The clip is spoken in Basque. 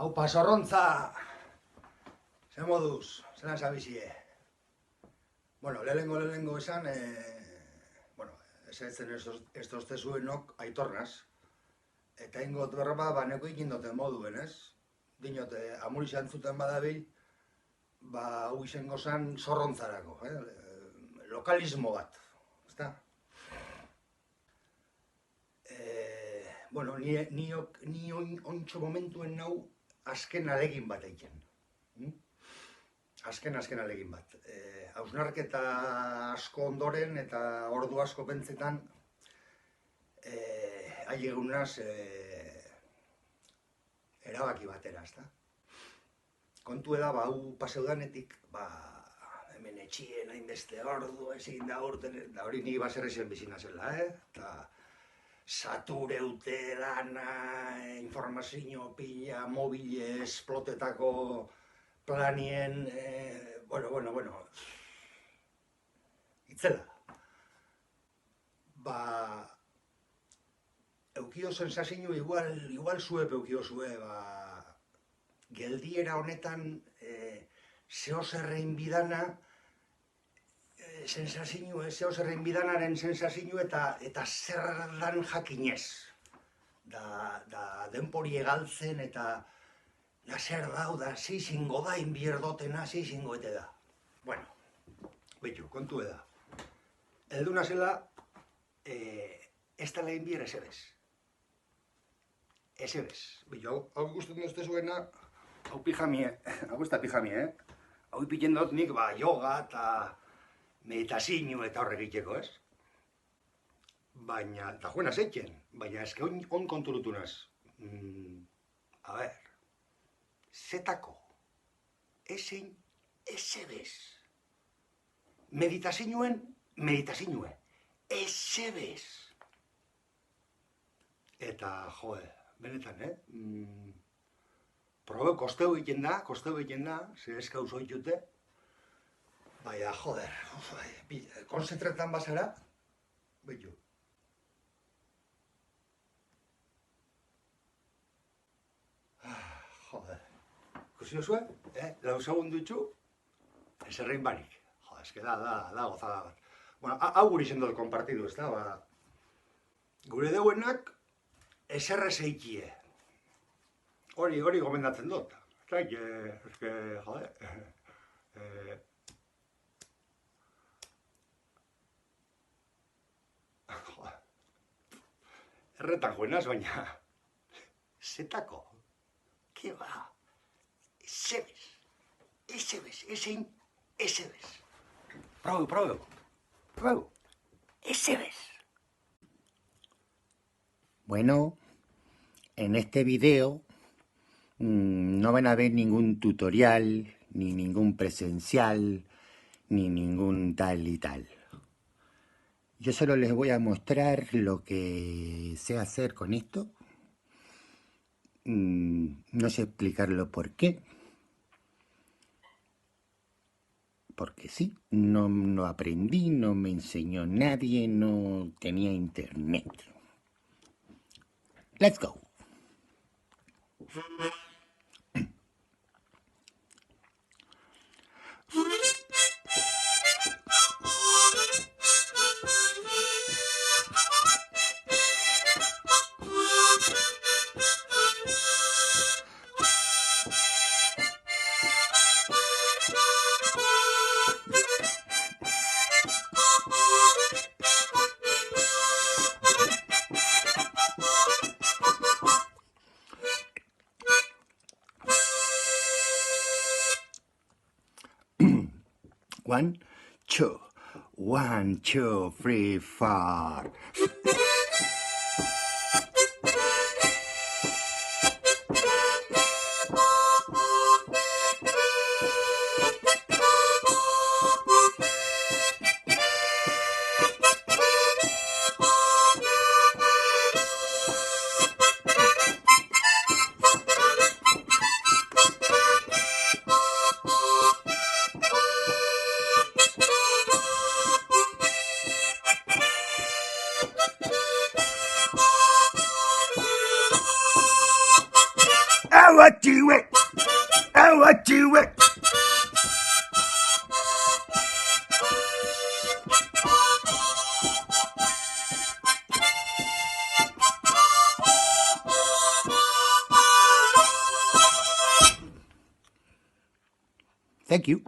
Aupa, zorrontza! Zer moduz, zelan zabizie? Bueno, lehenengo esan, esatzen ez dozte zuenok aitornaz. Eta ingot berba, baneko ikindoten moduen, ez? Dinote, amur izan zuten badabil, hau izango zan zorrontzarako, lokalismo bat, ezta? Ni ontxo momentuen nau azken alegin bat eiken. Azken alegin bat. Hausnarketa asko ondoren eta ordu asko pentsetan aiegunaz erabaki batera, ezta? Kontu eda, hau paseudanetik, hemen etxien hainbeste ordu ezin da urten, da hori nik baserrezen bizina zela, eta satureute dana, informazio pila, mobile, esplotetako planien, itzela. Eukio sensazio igual zuep eukio zue, geldiera honetan zeozerrein bidana, zeozerrein bidanaren sensazio eta zer dan jakinez. Da denpori egaltzen eta zer dau, da zeizingo da inbierdotena, zeizingo ete da. Bueno, behitu, kontu eda. Elduna zela, ez tala inbier esebez. Esebez. Behitu, hau ikusten duzte zuena, hau pijamie, hau ez da pijamie, hau ipiten dut nik yoga eta meditazio eta horrek egiteko, ez? Baina, eta juena zeitzen, baina eske on konturutunaz. A ber, zetako, ezein esebez. Meditazioen, esebez. Eta, benetan, probeu kosteu egiten da, ze eskau zoitute. Baina, konzentretan bazara, behitu. Ikusi duzue, lau segundu itxu, ez errein barik. Eske da gozada bat. Bueno, hau guri zen dut konpartidu, ez da, gure deuenak eserrez eikie. Hori gomendatzen dut. Eske, erretan juenaz, baina zetako, ke ba, esebez, ezein esebez. Probeu, esebez. Bueno, en este video no van a ver ningún tutorial, ni ningún presencial, ni ningún tal y tal. Yo solo les voy a mostrar lo que sé hacer con esto. No sé explicarlo por qué. Porque sí, no aprendí, no me enseñó nadie, no tenía internet. Let's go. One, two, three, four. do it. I want to do it. Thank you.